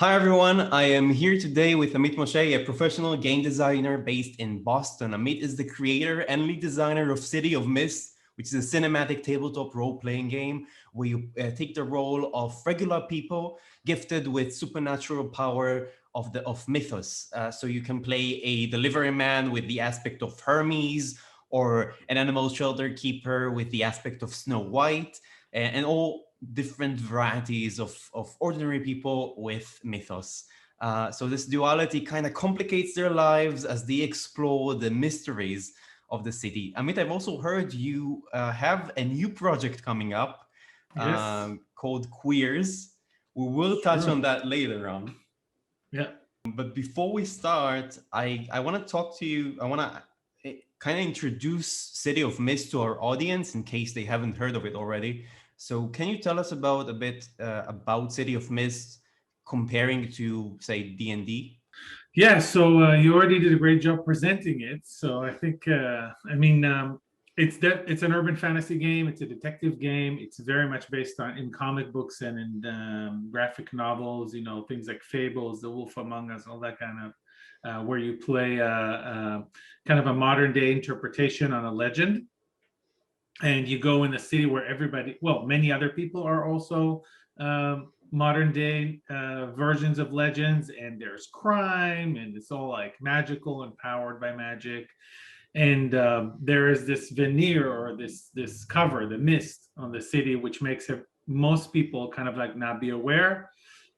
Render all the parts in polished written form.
Hi everyone, I am here today with Amit Moshe, a professional game designer based in Boston. Amit is the creator and lead designer of City of Mist, which is a cinematic tabletop role-playing game where you take the role of regular people gifted with supernatural power of mythos. So you can play a delivery man with the aspect of Hermes, or an animal shelter keeper with the aspect of Snow White, and all different varieties of ordinary people with mythos. So this duality kind of complicates their lives as they explore the mysteries of the city. Amit, I've also heard you have a new project coming up Yes, called Queers. We will touch sure. on that later on. Yeah. But before we start, I want to talk to you. I want to kind of introduce City of Mist to our audience in case they haven't heard of it already. So can you tell us about a bit about City of Mist comparing to, say, D&D? Yeah, so you already did a great job presenting it. So I think, it's an urban fantasy game. It's a detective game. It's very much based on in comic books and in graphic novels. You know, things like Fables, The Wolf Among Us, all that kind of, where you play kind of a modern day interpretation on a legend, and you go in a city where everybody, well, many other people are also modern day versions of legends, and there's crime, and it's all like magical and powered by magic. And there is this veneer, or this cover, the mist on the city, which makes it most people kind of like not be aware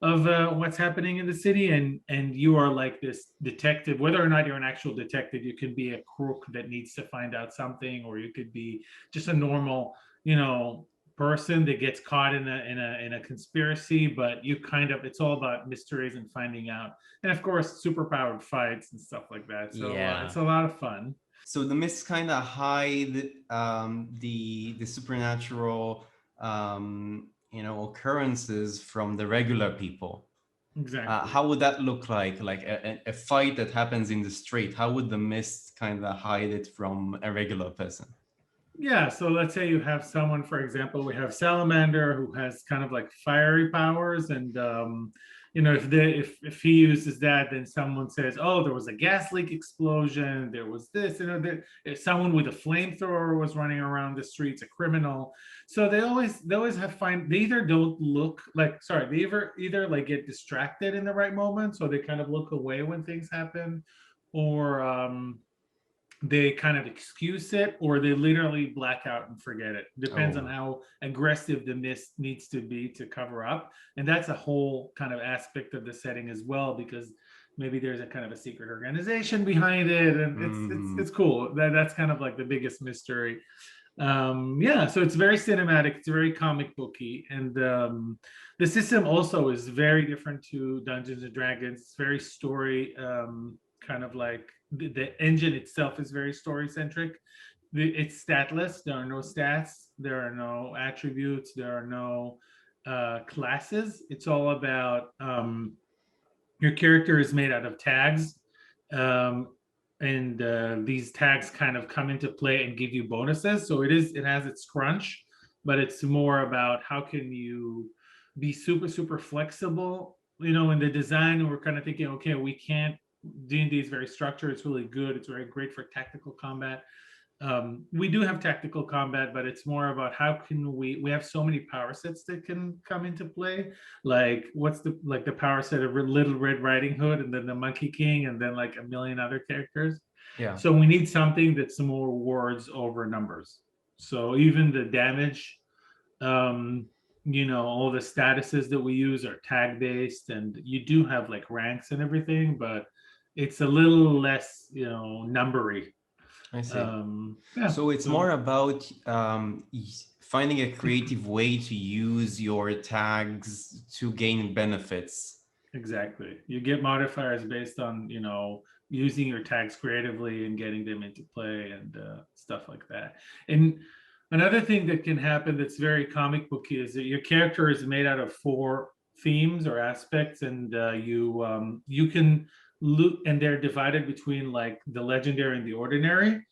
of what's happening in the city. And you are like this detective. Whether or not you're an actual detective, you can be a crook that needs to find out something, or you could be just a normal, person that gets caught in a conspiracy. But you kind of, it's all about mysteries and finding out, and of course superpowered fights and stuff like that. So Yeah. it's a lot of fun. So the myths kind of hide the supernatural occurrences from the regular people. Exactly. How would that look like? Like a fight that happens in the street, how would the mist kind of hide it from a regular person? Yeah, so let's say you have someone, for example, we have Salamander, who has kind of like fiery powers, and if he uses that, then someone says, "Oh, there was a gas leak explosion. There was this, if someone with a flamethrower was running around the streets, a criminal." So they always have find they either don't look like sorry, they either like get distracted in the right moment, so they kind of look away when things happen, or they kind of excuse it, or they literally black out and forget it. Depends on Oh. how aggressive the mist needs to be to cover up. And that's a whole kind of aspect of the setting as well, because maybe there's a kind of a secret organization behind it, and it's Mm. cool. That's kind of like the biggest mystery. Yeah, so it's very cinematic, it's very comic booky, and the system also is very different to Dungeons and Dragons. It's very story, kind of like the engine itself is very story centric. It's statless. There are no stats, there are no attributes, there are no classes. It's all about your character is made out of tags, um, and these tags kind of come into play and give you bonuses. So it has its crunch, but it's more about how can you be super super flexible. In the design, we're kind of thinking, okay, we can't. D&D is very structured. It's really good. It's very great for tactical combat. We do have tactical combat, but it's more about how can we have so many power sets that can come into play. Like what's the power set of Little Red Riding Hood, and then the Monkey King, and then like a million other characters. Yeah. So we need something that's more words over numbers. So even the damage, um all the statuses that we use are tag based, and you do have like ranks and everything, but it's a little less numbery. I see. Yeah, So it's so more about finding a creative way to use your tags to gain benefits. exactly, you get modifiers based on using your tags creatively and getting them into play, and stuff like that. And another thing that can happen that's very comic booky is that your character is made out of four themes or aspects, and you can loot, and they're divided between like the legendary and the ordinary.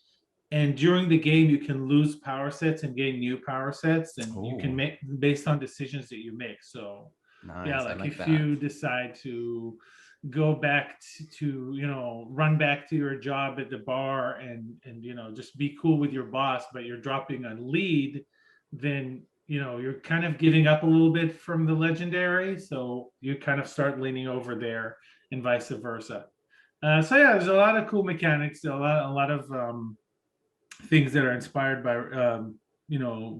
And during the game, you can lose power sets and gain new power sets, and you can Oh. make based on decisions that you make. So Yeah, Nice. I like like if that. you decide to go back to run back to your job at the bar and just be cool with your boss, but you're dropping a lead, then you're kind of giving up a little bit from the legendary, so you kind of start leaning over there and vice versa. So yeah, there's a lot of cool mechanics, a lot of things that are inspired by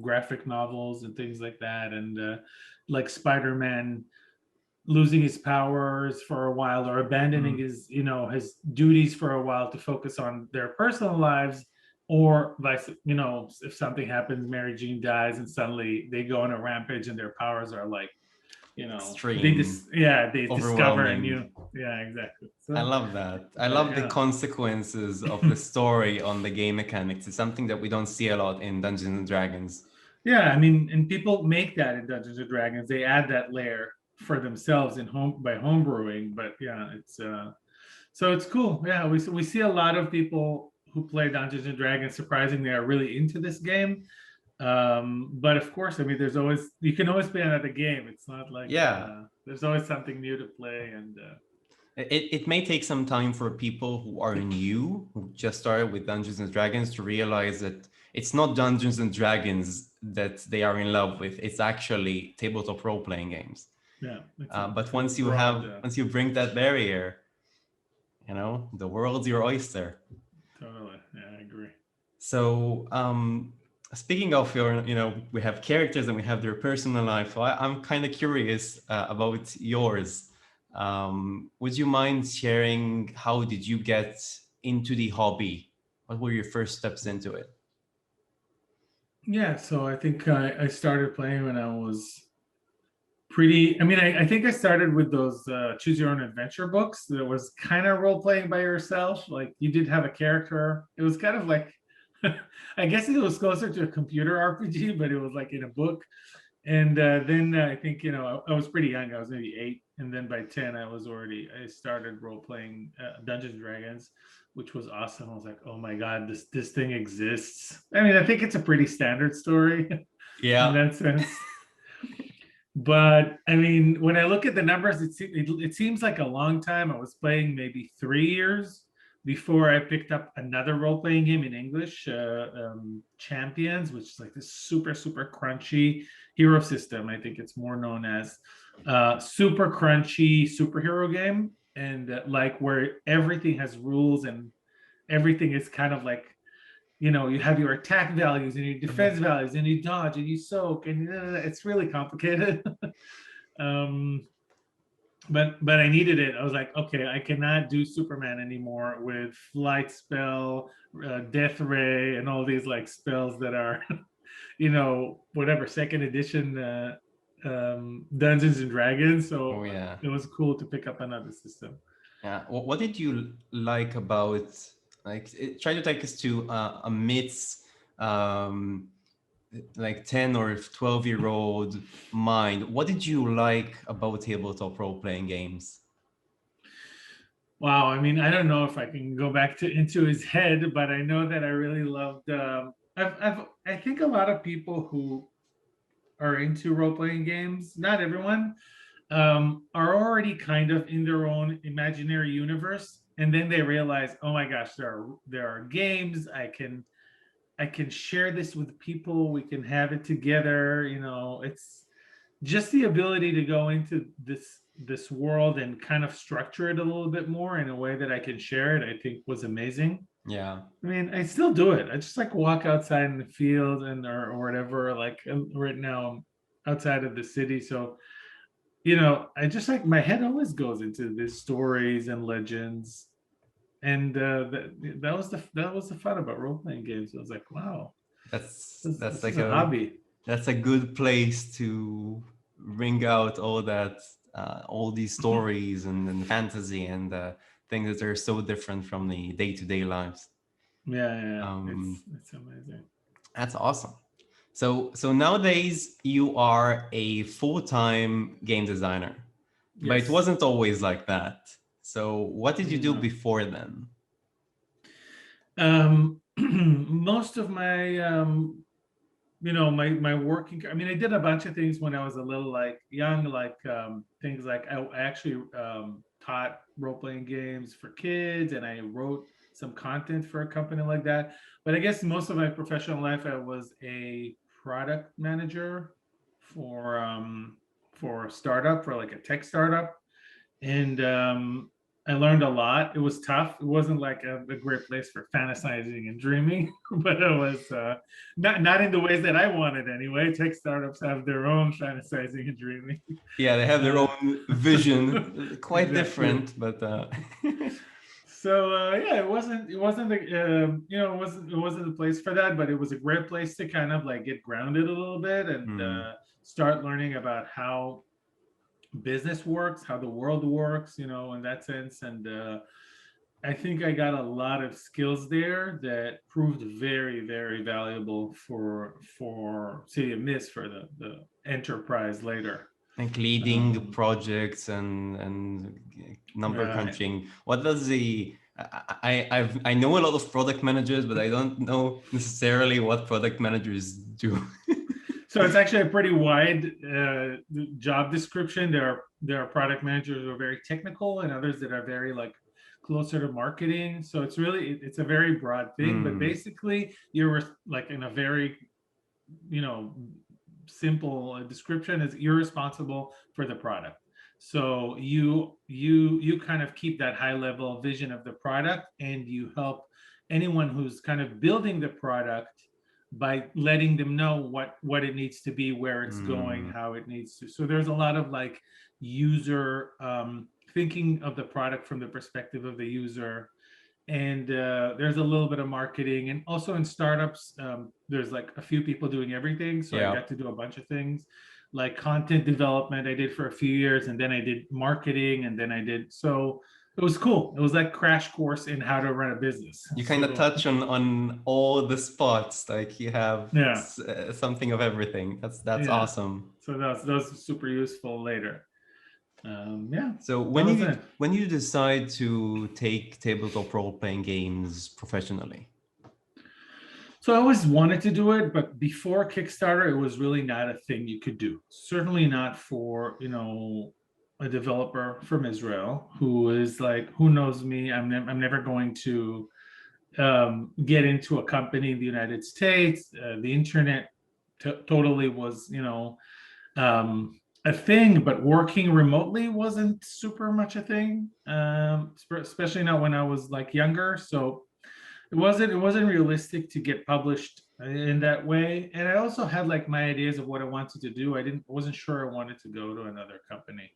graphic novels and things like that, and like Spider-Man losing his powers for a while or abandoning Mm. his duties for a while to focus on their personal lives, or vice, if something happens, Mary Jean dies and suddenly they go on a rampage and their powers are like, Extreme, they discover a overwhelming. new. Yeah, exactly. I So love that. I but love the yeah. consequences of the story on the game mechanics. It's something that we don't see a lot in Dungeons and Dragons. Yeah, I mean, and people make that in Dungeons and Dragons. They add that layer for themselves in home by homebrewing. But yeah, it's so it's cool. Yeah, we see a lot of people who play Dungeons and Dragons. Surprisingly, are really into this game. But of course, I mean, you can always play another game. It's not like Yeah, there's always something new to play. And it may take some time for people who are new, who just started with Dungeons and Dragons, to realize that it's not Dungeons and Dragons that they are in love with. It's actually tabletop role-playing games. yeah, But it's a broad. once you bring that barrier, the world's your oyster. Totally, yeah, I agree. So, speaking of we have characters and we have their personal life. So I'm kind of curious about yours. Would you mind sharing how did you get into the hobby? What were your first steps into it? Yeah, so I think I started playing when I was pretty. I mean, I think I started with those choose your own adventure books. That was kind of role playing by yourself. Like you did have a character. It was kind of like, I guess it was closer to a computer RPG, but it was like in a book. And then I think I was pretty young. I was maybe 8, and then by 10, I started role playing Dungeons and Dragons, which was awesome. I was like, oh my god, this thing exists. I mean, I think it's a pretty standard story in Yeah. that sense. But I mean, when I look at the numbers, it seems like a long time. I was playing maybe 3 years before I picked up another role playing game in English, Champions, which is like this super, super crunchy hero system. I think it's more known as super crunchy superhero game. And like where everything has rules and everything is kind of like, you have your attack values and your defense values and you dodge and you soak and it's really complicated. um, but I needed it. I was like, okay, I cannot do Superman anymore with flight spell, death ray, and all these like spells that are, whatever second edition Dungeons and Dragons. So Oh yeah. it was cool to pick up another system. Yeah. What did you like about try to take us to a myth's like 10 or 12-year-old mind. What did you like about tabletop role-playing games? Wow, I mean, I don't know if I can go back to into his head, but I know that I really loved. I think a lot of people who are into role playing games, not everyone, are already kind of in their own imaginary universe, and then they realize, oh my gosh, there are games. I can share this with people. We can have it together. It's just the ability to go into this world and kind of structure it a little bit more in a way that I can share it, I think was amazing. Yeah. I mean, I still do it. I just like walk outside in the field or whatever. Like right now, I'm outside of the city, so I just like my head always goes into these stories and legends, and that was the fun about role playing games. I was like, wow, That's this, that's this is like a hobby. that's a good place to bring out all these stories and fantasy and things that are so different from the day-to-day lives. Yeah, yeah, yeah. Um, It's amazing. that's awesome. So nowadays you are a full-time game designer, but it Yes. wasn't always like that. So what did you do No. before then? Most of my my working, I mean, I did a bunch of things when I was a little like young, like things like I actually taught role-playing games for kids, and I wrote some content for a company like that. But I guess most of my professional life, I was a product manager for a startup, for like a tech startup. And I learned a lot. It was tough. It wasn't like a great place for fantasizing and dreaming, but it was not in the ways that I wanted anyway. Tech startups have their own fantasizing and dreaming. Yeah, they have their own vision, quite Exactly. different, but So yeah, it wasn't it wasn't the place for that, but it was a great place to kind of like get grounded a little bit and mm, start learning about how business works, how the world works, in that sense. And I think I got a lot of skills there that proved very, very valuable for City of Mist, for the enterprise later. like leading Um, projects and number uh, crunching. What does the I know a lot of product managers, but I don't know necessarily what product managers do. so it's actually a pretty wide job description. There are product managers who are very technical, and others that are very like closer to marketing. So it's a very broad thing. But Mm, basically, you're like in a very you know simple description is you're responsible for the product. So you kind of keep that high level vision of the product, and you help anyone who's kind of building the product by letting them know what it needs to be, where it's going, mm. how it needs to. So there's a lot of like user thinking of the product from the perspective of the user. And there's a little bit of marketing, and also in startups there's like a few people doing everything, so I Yeah. got to do a bunch of things, like content development I did for a few years, and then I did marketing, and then I did, so it was cool. It was like crash course in how to run a business. You kind of So touch on all the spots, like you have yeah, something of everything. That's yeah, awesome. so that's super useful later. Yeah, So that was it. when you decide to take tabletop role-playing games professionally? So I always wanted to do it, but before Kickstarter, it was really not a thing you could do. Certainly not for, a developer from Israel who is like, who knows me? I'm never going to get into a company in the United States. The internet totally was, a thing, but working remotely wasn't super much a thing, especially not when I was like younger. So it wasn't realistic to get published in that way. And I also had like my ideas of what I wanted to do. Wasn't sure I wanted to go to another company.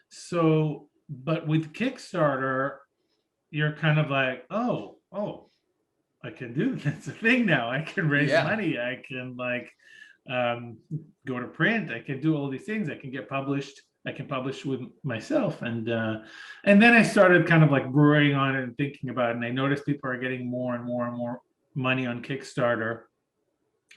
So but with Kickstarter, you're kind of like, oh, I can do that's a thing now. I can raise Yeah. money. I can like um, go to print. I can do all these things. I can get published. I can publish with myself. And then I started kind of like brewing on it and thinking about it. And I noticed people are getting more and more and more money on Kickstarter.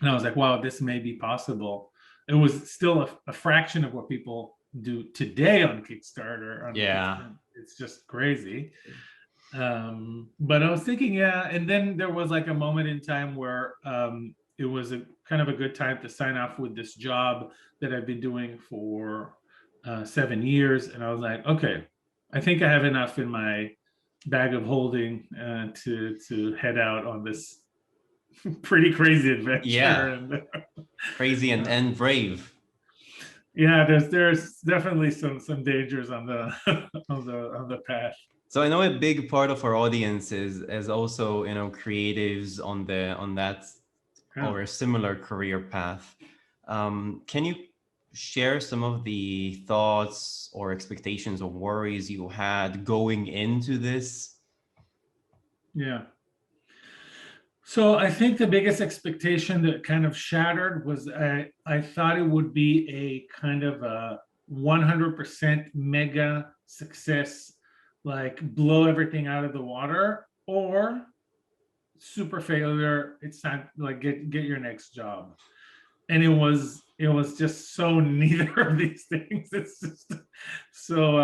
And I was like, wow, this may be possible. It was still a fraction of what people do today on Kickstarter. Yeah. It's just crazy. But I was thinking, yeah, and then there was like a moment in time where it was a kind of a good time to sign off with this job that I've been doing for 7 years, and I was like, okay, I think I have enough in my bag of holding to head out on this pretty crazy adventure. Yeah. And Crazy and brave. yeah, there's definitely some dangers on the on the path. So I know a big part of our audience is also, creatives on that Yeah. or a similar career path. Can you share some of the thoughts or expectations or worries you had going into this? Yeah. So I think the biggest expectation that kind of shattered was I thought it would be a kind of a 100% mega success, like blow everything out of the water, or super failure. It's time, like get your next job. And it was just so neither of these things. It's just so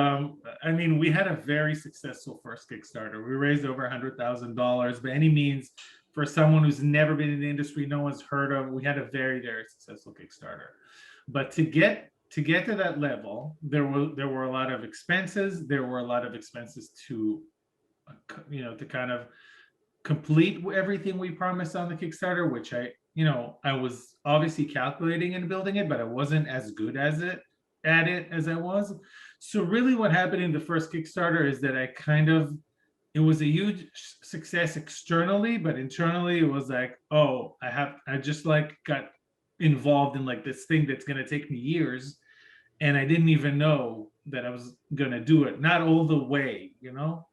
I mean, we had a very successful first Kickstarter. We raised over $100,000 by any means for someone who's never been in the industry, no one's heard of. We had a very, very successful Kickstarter. But to get to that level, there were a lot of expenses. There were a lot of expenses to, to kind of complete everything we promised on the Kickstarter, which I was obviously calculating and building it, but I wasn't as good at it as I was. So really what happened in the first Kickstarter is that it was a huge success externally, but internally it was like, oh, I just like got involved in like this thing that's going to take me years. And I didn't even know that I was going to do it. Not all the way,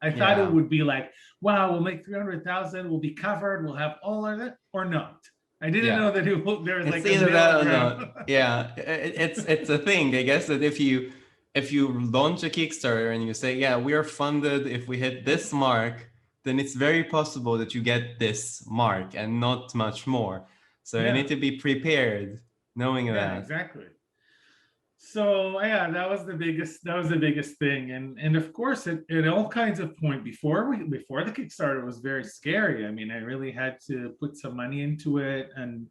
I thought it would be like, wow, we'll make 300,000, we'll be covered, we'll have all of it, or not. I didn't know that there was like either that or not. Yeah, it's a thing, I guess, that if you launch a Kickstarter and you say, yeah, we are funded, if we hit this mark, then it's very possible that you get this mark and not much more. So you need to be prepared, knowing that. Yeah, exactly. So yeah, that was the biggest thing. And of course at all kinds of point before the Kickstarter was very scary. I mean, I really had to put some money into it and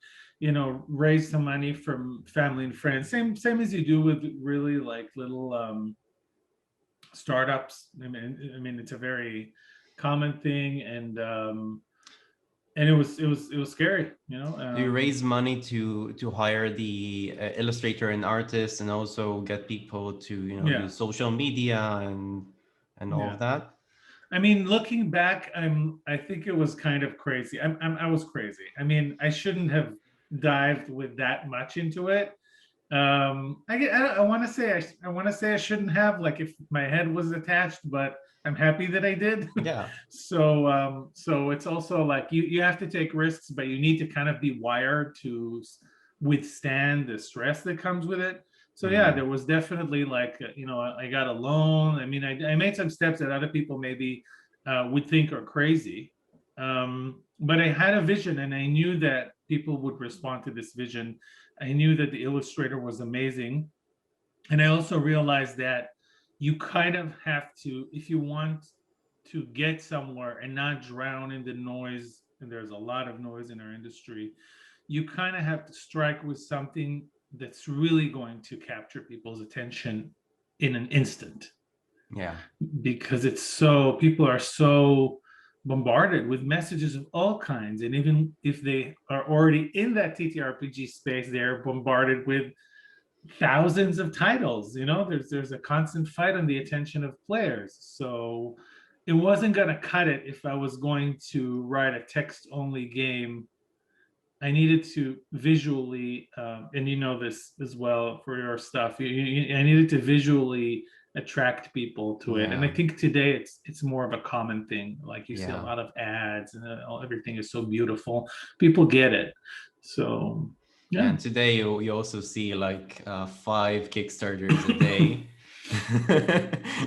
raise some money from family and friends. Same as you do with really like little startups. I mean it's a very common thing, and it was scary, Do you raise money to hire the illustrator and artist, and also get people to use social media and all of that? I mean, looking back, I think it was kind of crazy. I was crazy. I mean, I shouldn't have dived with that much into it. I want to say I shouldn't have, like, if my head was attached, but I'm happy that I did. Yeah. So it's also like you have to take risks, but you need to kind of be wired to withstand the stress that comes with it. So yeah, there was definitely like, I got a loan. I mean, I made some steps that other people maybe would think are crazy. But I had a vision, and I knew that people would respond to this vision. I knew that the illustrator was amazing. And I also realized that you kind of have to, if you want to get somewhere and not drown in the noise, and there's a lot of noise in our industry, you kind of have to strike with something that's really going to capture people's attention in an instant. Yeah. Because people are so bombarded with messages of all kinds. And even if they are already in that TTRPG space, they're bombarded with thousands of titles. There's a constant fight on the attention of players. So it wasn't going to cut it if I was going to write a text-only game. I needed to visually, and this as well for your stuff, I needed to visually attract people to it. And I think today it's more of a common thing. Like you see a lot of ads, and everything is so beautiful. People get it. So yeah. And today you also see like 5 Kickstarters a day.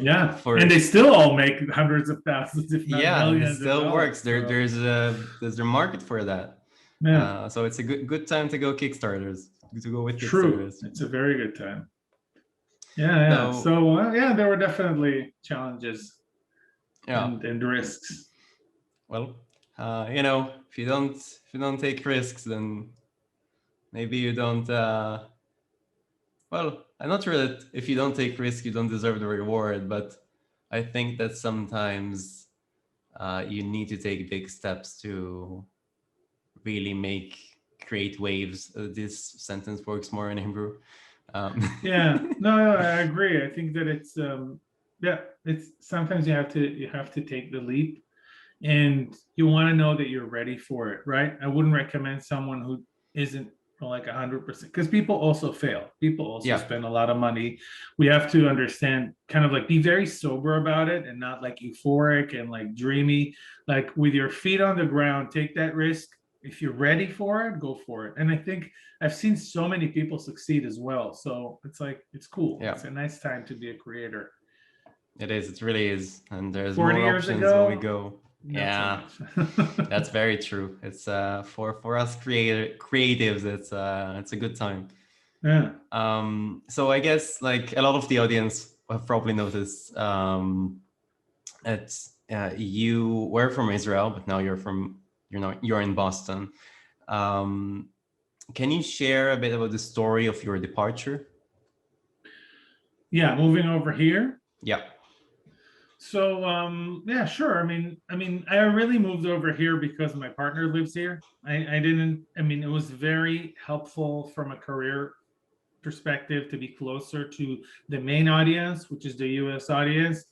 Yeah, and they still all make hundreds of thousands, if not millions. It still works. There's a market for that. Yeah. So it's a good time to go Kickstarters, to go with Kickstarters. True, it's a very good time. Yeah. So there were definitely challenges and risks. Well, if you don't take risks, then maybe you don't. Well, I'm not sure that if you don't take risks, you don't deserve the reward. But I think that sometimes you need to take big steps to really create waves. This sentence works more in Hebrew. No, I agree. I think that it's sometimes you have to take the leap, and you want to know that you're ready for it, right? I wouldn't recommend someone who isn't like 100%, because people also fail. People also spend a lot of money. We have to understand, kind of like, be very sober about it and not like euphoric and like dreamy. Like, with your feet on the ground, take that risk. If you're ready for it, go for it. And I think I've seen so many people succeed as well. So it's like, it's cool. Yeah. It's a nice time to be a creator. It is. It really is. And there's more options when we go. That's very true. It's for us creatives, it's a good time. Yeah. So I guess like a lot of the audience have probably noticed that you were from Israel, but now you're you're in Boston. Can you share a bit about the story of your departure? Yeah, moving over here. Yeah. So yeah, sure. I really moved over here because my partner lives here. I didn't, I mean, it was very helpful from a career perspective to be closer to the main audience, which is the US audience.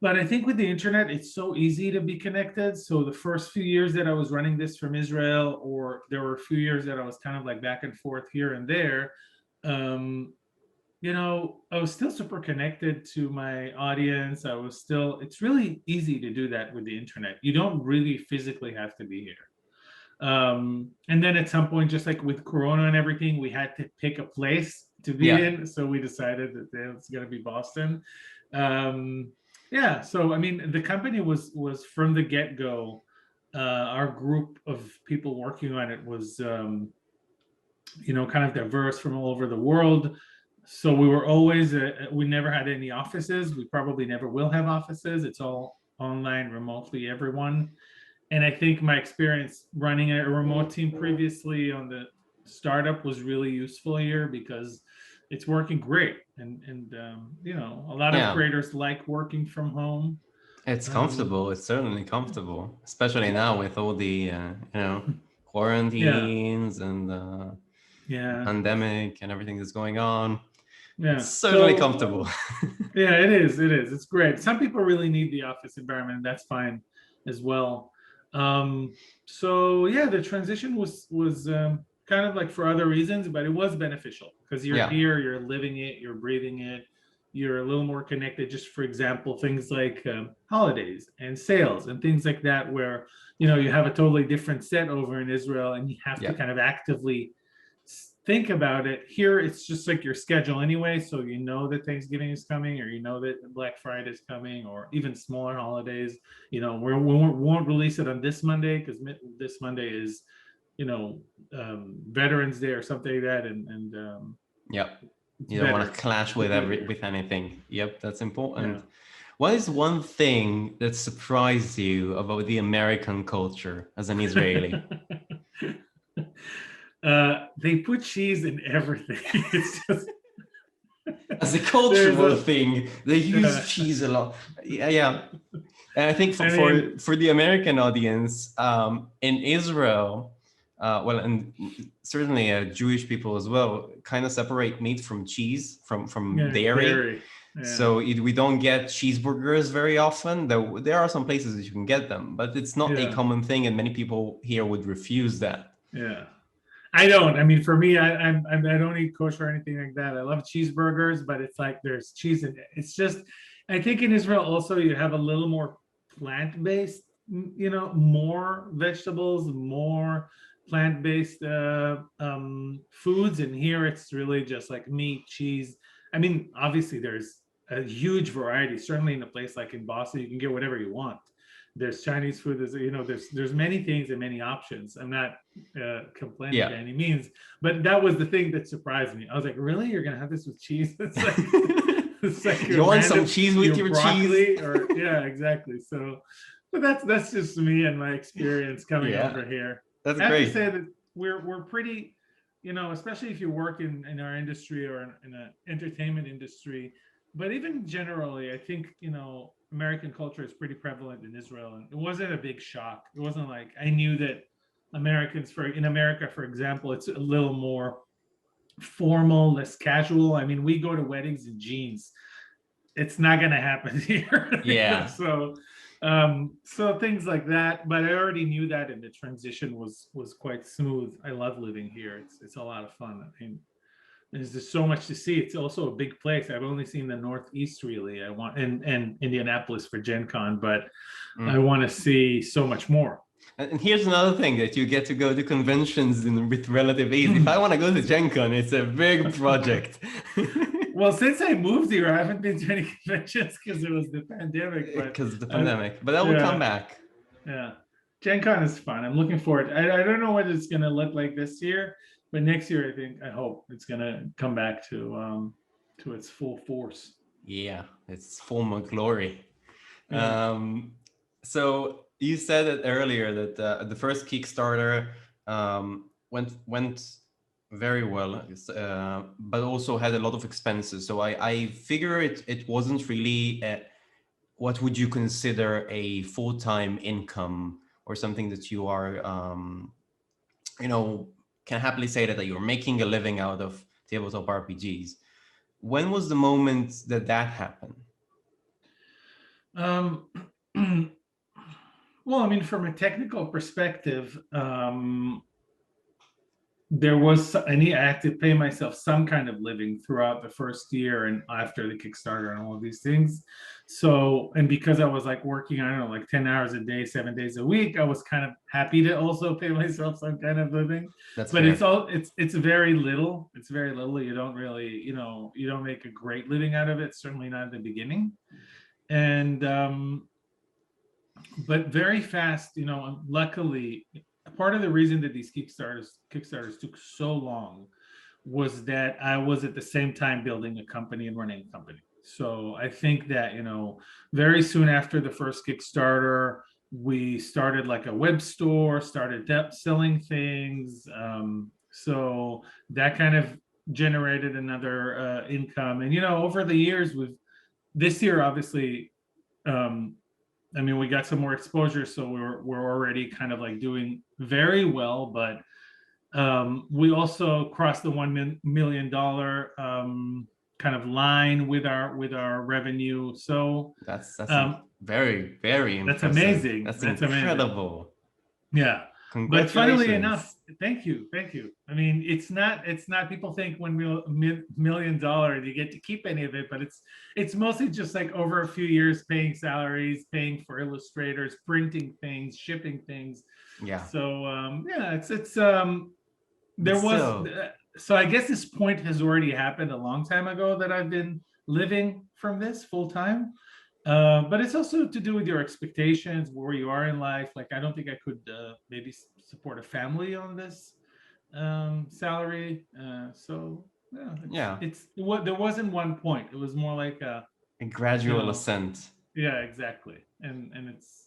But I think with the internet, it's so easy to be connected. So the first few years that I was running this from Israel, or there were a few years that I was kind of like back and forth here and there, um, I was still super connected to my audience. It's really easy to do that with the internet. You don't really physically have to be here. And then at some point, just like with Corona and everything, we had to pick a place to be in. So we decided that it's going to be Boston. Yeah. So, I mean, the company was from the get-go, our group of people working on it was, kind of diverse from all over the world. So we were always, we never had any offices. We probably never will have offices. It's all online, remotely, everyone. And I think my experience running a remote team previously on the startup was really useful here because it's working great. And a lot of creators like working from home. It's comfortable. It's certainly comfortable, especially now with all the, quarantines and pandemic and everything that's going on. Yeah, it's certainly comfortable. Yeah, it is. It is. It's great. Some people really need the office environment, and that's fine as well. So yeah, the transition was kind of like for other reasons, but it was beneficial because you're here, you're living it, you're breathing it, you're a little more connected. Just for example, things like holidays and sales and things like that, where you have a totally different set over in Israel, and you have to kind of actively think about it. Here it's just like your schedule anyway, so you know that Thanksgiving is coming, or you know that Black Friday is coming, or even smaller holidays. We won't release it on this Monday because this Monday is Veterans Day or something like that, and you don't want to clash with anything. That's important. What is one thing that surprised you about the American culture as an Israeli? They put cheese in everything. It's just as a cultural thing, they use cheese a lot. And I think for the American audience, in Israel, and certainly Jewish people as well, kind of separate meat from cheese, from dairy. So we don't get cheeseburgers very often. Though there are some places that you can get them, but it's not a common thing, and many people here would refuse that. I don't. I mean, for me, I don't eat kosher or anything like that. I love cheeseburgers, but it's like there's cheese in it. It's just, I think in Israel also you have a little more plant-based, more vegetables, more plant-based foods. And here it's really just like meat, cheese. I mean, obviously there's a huge variety. Certainly in a place like in Boston, you can get whatever you want. There's Chinese food. There's many things and many options. I'm not complaining by any means, but that was the thing that surprised me. I was like, really? You're gonna have this with cheese? It's like you want some cheese with your broccoli, cheese? Or exactly. So, but that's just me and my experience coming over here. That's I great. have to say that we're pretty, especially if you work in our industry or in an entertainment industry, but even generally, I think American culture is pretty prevalent in Israel, and it wasn't a big shock. It wasn't like I knew that in America, for example, it's a little more formal, less casual. I mean, we go to weddings in jeans. It's not going to happen here. So things like that. But I already knew that, and the transition was quite smooth. I love living here. It's a lot of fun. I mean, there's just so much to see. It's also a big place. I've only seen the Northeast really. I want and Indianapolis for Gen Con, but I want to see so much more. And here's another thing, that you get to go to conventions with relative ease. If I want to go to Gen Con, it's a big project. Well, since I moved here, I haven't been to any conventions because it was the pandemic. Because of the pandemic, but that will come back. Yeah, Gen Con is fun. I'm looking forward. I don't know what it's going to look like this year. But next year, I hope it's gonna come back to its full force. Yeah, its former glory. So You said it earlier that the first Kickstarter went very well, but also had a lot of expenses. So I figure it wasn't really what would you consider a full-time income or something that you are you know can happily say that you're making a living out of tabletop RPGs. When was the moment that happened? Um, well, I mean, from a technical perspective, I had to pay myself some kind of living throughout the first year and after the Kickstarter and all of these things. So, and because I was like working, I don't know, like 10 hours a day, 7 days a week, I was kind of happy to also pay myself some kind of living. That's But fair. it's very little. It's very little. You don't really, you don't make a great living out of it, certainly not at the beginning. And but very fast, luckily, part of the reason that these Kickstarters took so long was that I was at the same time building a company and running a company. So I think that, very soon after the first Kickstarter, we started like a web store, started selling things. So that kind of generated another income. And, over the years, this year, obviously, I mean, we got some more exposure, so we're already kind of like doing very well. But we also crossed the $1 million kind of line with our revenue. So That's um, very, very that's impressive. amazing. That's That's amazing. incredible. Yeah. But funnily enough, Congratulations. thank you. I mean, it's not people think $1 million you get to keep any of it, but it's mostly just like over a few years paying salaries, paying for illustrators, printing things, shipping things. Yeah. So yeah, But there was still, so I guess this point has already happened a long time ago that I've been living from this full time. But it's also to do with your expectations, where you are in life. Like, I don't think I could maybe support a family on this salary. So yeah, yeah, there wasn't one point. It was more like a you gradual know, ascent. yeah, exactly. And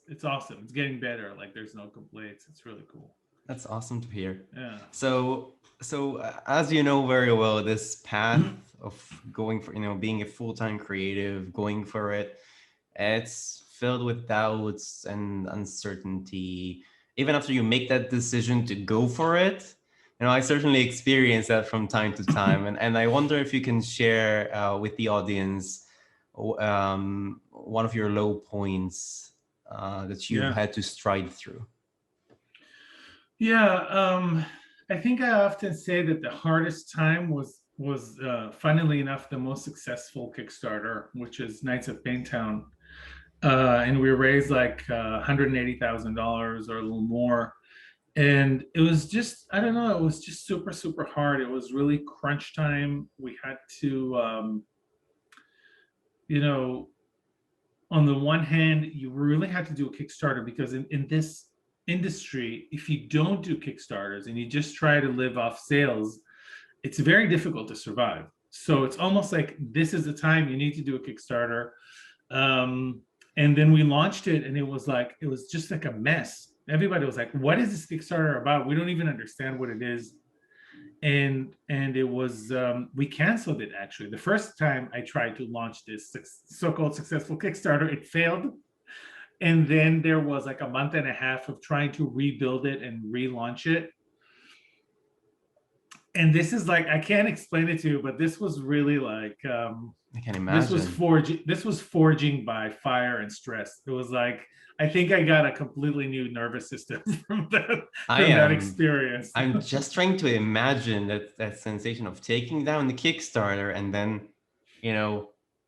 it's awesome. It's getting better. Like, there's no complaints. It's really cool. That's awesome to hear. Yeah. So as you know very well, this path of going for, being a full-time creative, going for it, it's filled with doubts and uncertainty. Even after you make that decision to go for it, I certainly experience that from time to time. And I wonder if you can share with the audience one of your low points that you've Yeah. had to stride through. Yeah, I think I often say that the hardest time was funnily enough the most successful Kickstarter, which is Knights of Paintown, and we raised like $180,000 or a little more, and it was just, I don't know, it was just super super hard. It was really crunch time. We had to, you know, on the one hand, you really had to do a Kickstarter because in this industry, if you don't do Kickstarters and you just try to live off sales, it's very difficult to survive. So it's almost like this is the time you need to do a Kickstarter. Um, and then we launched it, and it was just like a mess. Everybody was like, "What is this Kickstarter about? We don't even understand what it is." And it was, we canceled it. Actually, the first time I tried to launch this so-called successful Kickstarter, it failed. And then there was like a month and a half of trying to rebuild it and relaunch it. And this is like, I can't explain it to you, but this was really like, I can this was imagine. forging by fire and stress. It was like, I think I got a completely new nervous system I from that am. experience. I'm just trying to imagine that sensation of taking down the Kickstarter and then,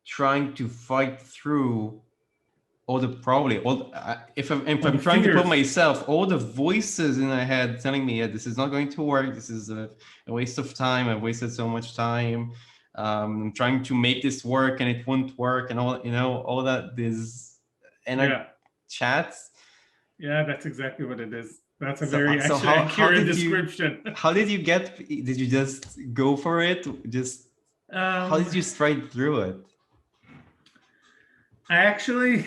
trying to fight through all the probably all. If All I'm the trying to put fears. myself, all the voices in my head telling me, yeah, this is not going to work. This is a waste of time. I've wasted so much time. I'm trying to make this work and it won't work, and all that is inner Yeah. chats. Yeah, that's exactly what it is. That's a So, very so actually how accurate did you description. how did you get? Did you just go for it? Just how um, did you stride through it? I actually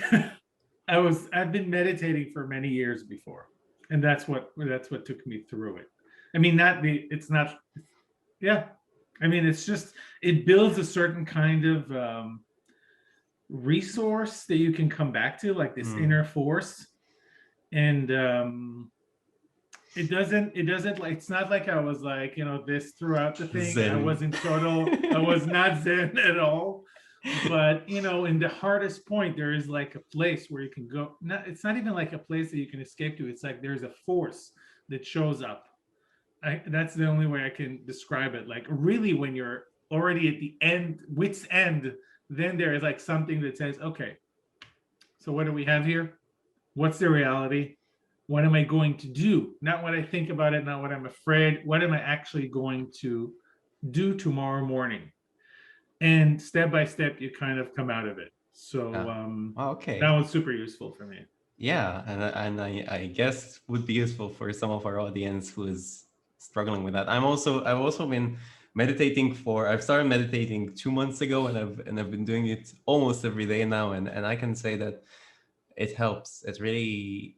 I've been meditating for many years before, and that's what took me through it. I mean, it's not, yeah. I mean, it's just, it builds a certain kind of resource that you can come back to, like this inner force. And it doesn't like, it's not like I was like, this throughout the thing. I Zen. wasn't I was not Zen at all. But in the hardest point, there is like a place where you can go. It's not even like a place that you can escape to. It's like there's a force that shows up. That's the only way I can describe it. Like, really, when you're already at the end, wit's end, then there is like something that says, okay, so what do we have here? What's the reality? What am I going to do? Not what I think about it, not what I'm afraid. What am I actually going to do tomorrow morning? And step by step, you kind of come out of it. So Okay. that was super useful for me. Yeah, and I guess would be useful for some of our audience who is struggling with that. I've also been meditating I've started meditating 2 months ago, and I've been doing it almost every day now, and I can say that it helps. It really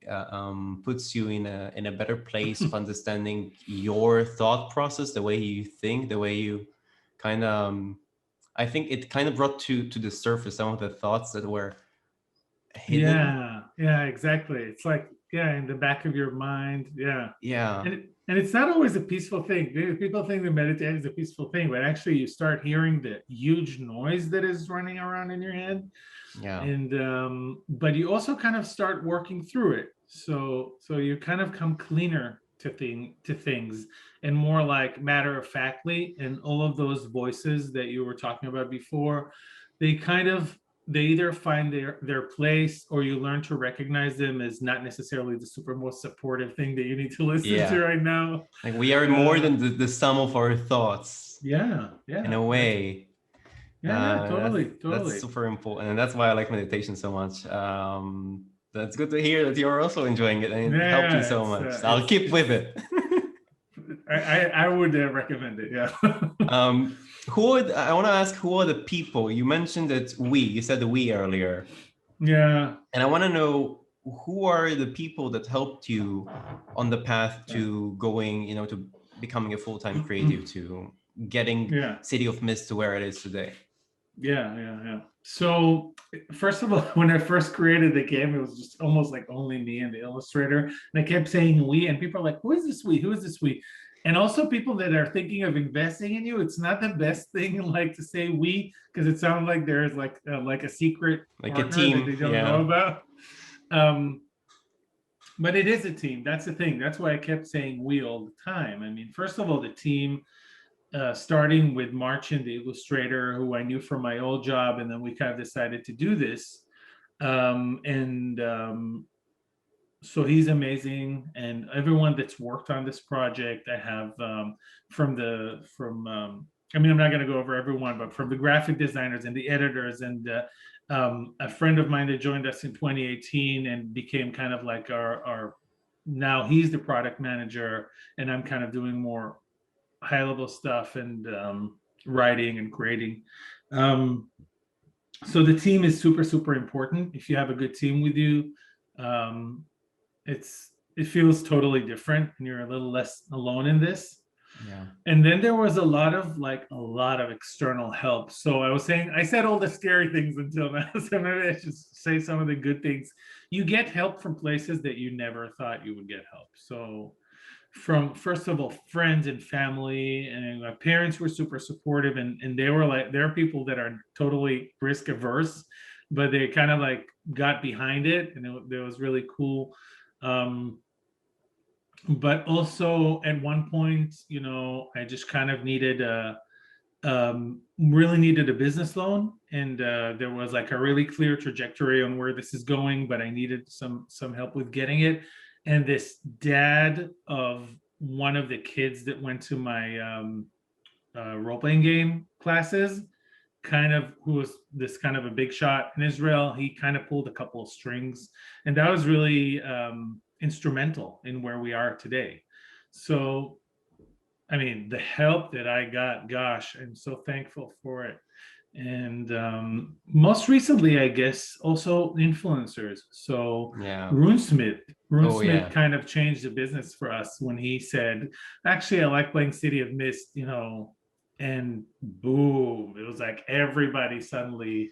puts you in a better place of understanding your thought process, the way you think, the way you kind of. I think it kind of brought to the surface some of the thoughts that were hidden. Yeah, exactly. It's like, in the back of your mind. Yeah. Yeah. And it's not always a peaceful thing. People think that meditation is a peaceful thing, but actually you start hearing the huge noise that is running around in your head. Yeah. And but you also kind of start working through it. So you kind of come cleaner to things, and more like matter of factly. And all of those voices that you were talking about before, they either find their place, or you learn to recognize them as not necessarily the super most supportive thing that you need to listen to right now. Like, we are more than the sum of our thoughts. Yeah. In a way. Totally. That's super important, and that's why I like meditation so much. That's good to hear that you're also enjoying it, and it helped you so much. So I'll keep with it. I would recommend it. Yeah. I want to ask, who are the people? You mentioned that you said the we earlier. Yeah. And I want to know, who are the people that helped you on the path to going, to becoming a full-time creative, to getting City of Mist to where it is today? Yeah. So first of all, when I first created the game, it was just almost like only me and the illustrator. And I kept saying we, and people are like, who is this we? Who is this we? And also people that are thinking of investing in you, it's not the best thing like to say we, because it sounds like there's like a secret, like a team that they don't know about. But it is a team. That's the thing. That's why I kept saying we all the time. I mean, first of all, the team, starting with Marcin, the illustrator, who I knew from my old job, and then we kind of decided to do this. So he's amazing, and everyone that's worked on this project, I have I mean, I'm not going to go over everyone, but from the graphic designers and the editors, and a friend of mine that joined us in 2018 and became kind of like our now he's the product manager, and I'm kind of doing more high level stuff, and writing and creating. So the team is super, super important. If you have a good team with you, it feels totally different, and you're a little less alone in this. Yeah. And then there was a lot of external help. So I said all the scary things until now. So maybe I should say some of the good things. You get help from places that you never thought you would get help. So from, first of all, friends and family, and my parents were super supportive, and they were like, there are people that are totally risk averse, but they kind of like got behind it, and it was really cool. But also at one point, I just kind of really needed a business loan, and there was like a really clear trajectory on where this is going, but I needed some help with getting it. And this dad of one of the kids that went to my role-playing game classes, who was this kind of a big shot in Israel, he kind of pulled a couple of strings, and that was really instrumental in where we are today. So, I mean, the help that I got, gosh, I'm so thankful for it. And most recently, I guess, also influencers. So Yeah. RuneSmith, Oh RuneSmith yeah. kind of changed the business for us when he said, "Actually, I like playing City of Mist," and boom, it was like everybody suddenly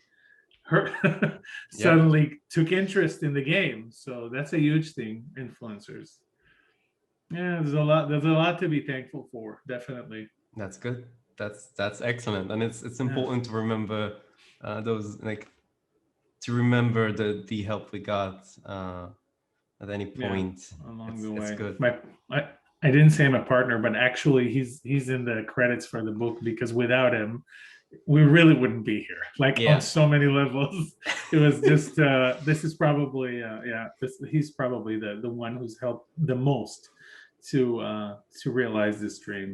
her Yep. suddenly took interest in the game. So that's a huge thing, influencers. Yeah, there's a lot to be thankful for, definitely. That's good. That's excellent, and it's Yeah, important to remember those, like, to remember the help we got at any yeah, point. along the It's way. good. I didn't say my partner, but actually he's in the credits for the book because without him, we really wouldn't be here. Like on Yeah. so many levels. It was just this is probably he's probably the one who's helped the most to realize this dream.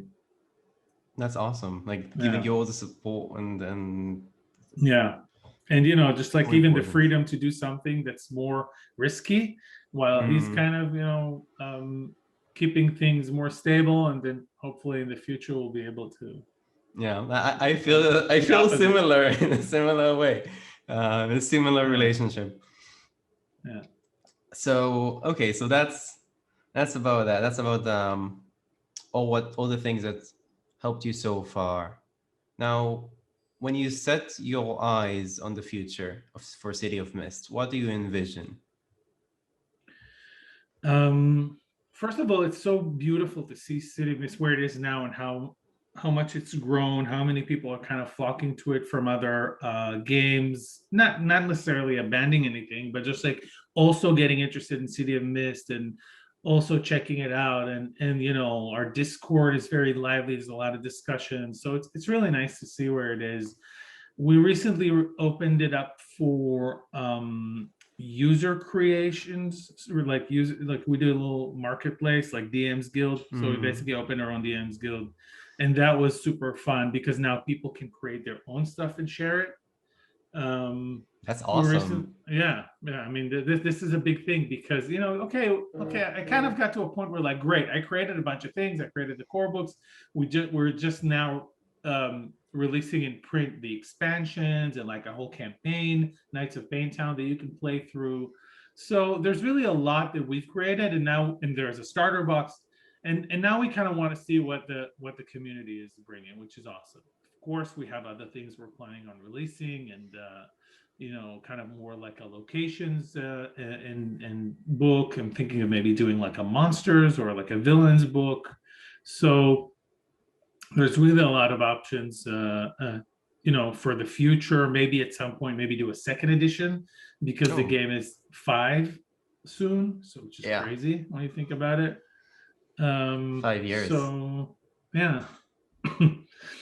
That's awesome. Like giving Yeah. you all the support and Yeah. And just so like even the important. freedom to do something that's more risky while he's Mm, kind of, keeping things more stable, and then hopefully in the future we'll be able to yeah, I the feel opposite. similar in a similar way, in a similar Yeah. relationship. Yeah. So okay, so that's about that. That's about all the things that helped you so far. Now, when you set your eyes on the future for City of Mist, what do you envision? Um, First of all, it's so beautiful to see City of Mist where it is now and how much it's grown, how many people are kind of flocking to it from other games, not necessarily abandoning anything, but just like also getting interested in City of Mist and also checking it out. And our Discord is very lively. There's a lot of discussion, so it's really nice to see where it is. We recently opened it up for user creations, like we do a little marketplace like DM's Guild. So we Hmm, basically opened our own DM's Guild, and that was super fun because now people can create their own stuff and share it. um that's we recent awesome. Yeah, I mean, this is a big thing because okay, I kind of got to a point where, like, great, I created a bunch of things, I created the core books, we're just now releasing in print the expansions and like a whole campaign, Knights of Banetown, that you can play through. So there's really a lot that we've created, and there's a starter box, and now we kind of want to see what the community is bringing, which is awesome. Of course, we have other things we're planning on releasing, and kind of more like a locations and book. I'm thinking of maybe doing like a monsters or like a villains book. So there's really a lot of options, for the future. Maybe at some point, maybe do a second edition because the Oh, game is 5 soon, so which is yeah, crazy when you think about it. 5 years. So yeah.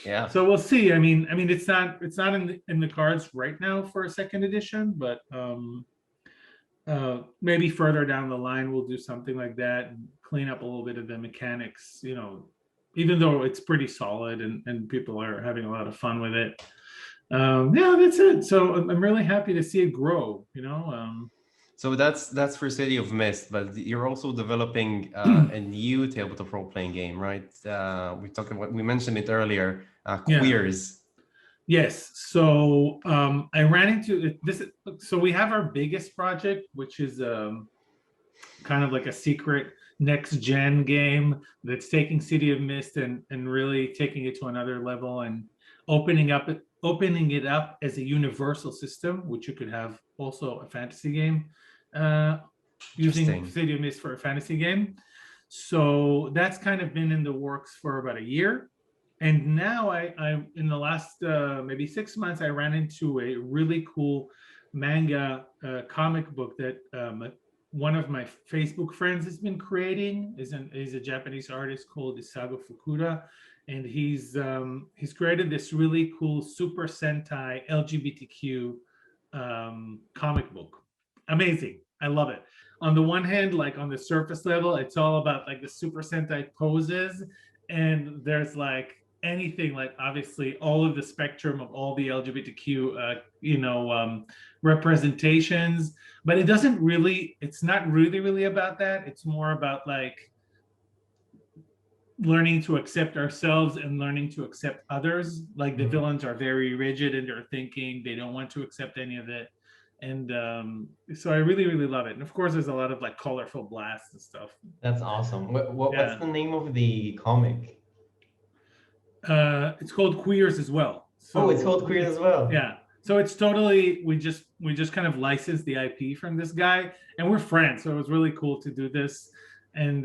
Yeah. So we'll see. I mean, it's not in the cards right now for a second edition, but maybe further down the line we'll do something like that and clean up a little bit of the mechanics. Even though it's pretty solid and people are having a lot of fun with it. Yeah, that's it. So I'm really happy to see it grow. So that's for City of Mist, but you're also developing a new tabletop role-playing game, right? We mentioned it earlier, Yeah. Queers. Yes. So I ran into this. So we have our biggest project, which is kind of like a secret next gen game that's taking City of Mist and really taking it to another level and opening it up as a universal system, which you could have also a fantasy game, uh, using Interesting. City of Mist for a fantasy game. So that's kind of been in the works for about a year. And now I in the last maybe 6 months, I ran into a really cool manga comic book that one of my Facebook friends has been creating. Is a Japanese artist called Isago Fukuda, and he's created this really cool Super Sentai LGBTQ comic book. Amazing, I love it. On the one hand, like on the surface level, it's all about like the Super Sentai poses, and there's like anything, like obviously all of the spectrum of all the LGBTQ representations, but it's not really about that. It's more about like learning to accept ourselves and learning to accept others. Like the villains are very rigid in their thinking. They don't want to accept any of it. And so I really, really love it. And of course, there's a lot of like colorful blasts and stuff. That's awesome. What's Yeah. the name of the comic? It's called Queers as well. So Oh, it's called Queers as well. Yeah. So it's totally, we just kind of licensed the IP from this guy, and we're friends. So it was really cool to do this. And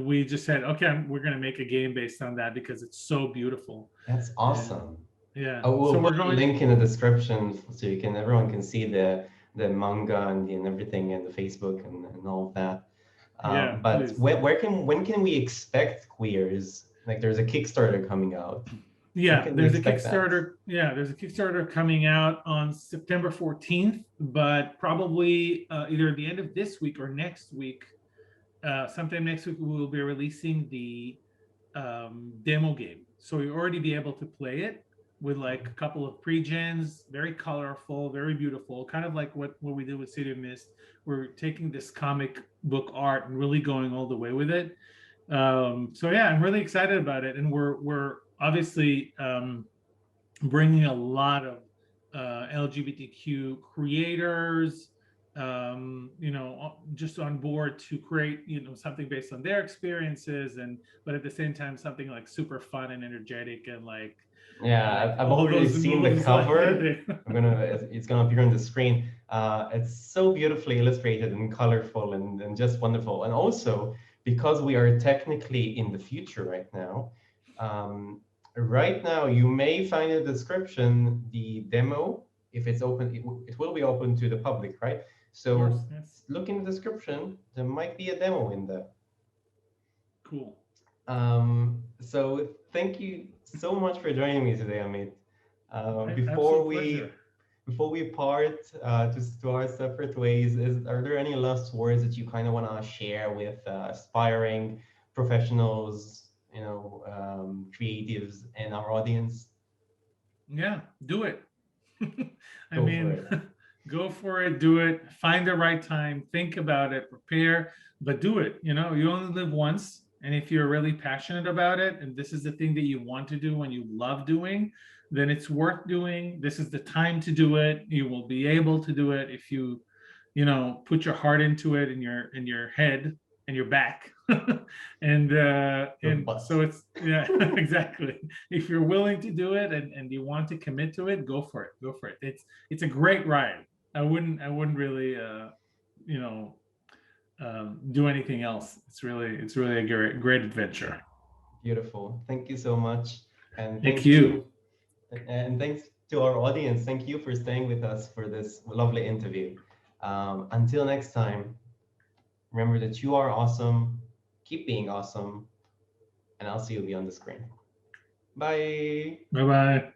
we just said, okay, we're going to make a game based on that because it's so beautiful. That's awesome. Yeah. Oh, we'll so put a link in the description so everyone can see the manga and everything, and the Facebook and all of that. Yeah, but when can we expect Queers? Like, there's a Kickstarter coming out. Yeah, there's a Kickstarter. Yeah, there's a Kickstarter coming out on September 14th, but probably either at the end of this week or next week. Sometime next week, we will be releasing the demo game. So you'll already be able to play it with like a couple of pre-gens, very colorful, very beautiful, kind of like what we did with City of Mist. We're taking this comic book art and really going all the way with it. So yeah, I'm really excited about it, and we're obviously bringing a lot of LGBTQ creators, just on board to create, something based on their experiences, but at the same time, something like super fun and energetic and like. Yeah, I've already seen the cover. It's gonna appear on the screen. It's so beautifully illustrated and colorful and just wonderful. And also, because we are technically in the future right now, you may find in the description the demo. If it's open, it will be open to the public, right? So course, yes. Look in the description. There might be a demo in there. Cool. So thank you so much for joining me today, Amit. Before we part to our separate ways, are there any last words that you kind of want to share with aspiring professionals, creatives in our audience? Yeah, do it. Go for it, do it, find the right time, think about it, prepare, but do it. You only live once. And if you're really passionate about it, and this is the thing that you want to do and you love doing, then it's worth doing. This is the time to do it. You will be able to do it if you, put your heart into it, in your head and your back. and so it's, yeah, exactly. If you're willing to do it and you want to commit to it, go for it. It's a great ride. I wouldn't really, do anything else. It's really a great adventure. Beautiful. Thank you so much. And thank you. And thanks to our audience. Thank you for staying with us for this lovely interview. Until next time, remember that you are awesome. Keep being awesome. And I'll see you beyond the screen. Bye. Bye-bye.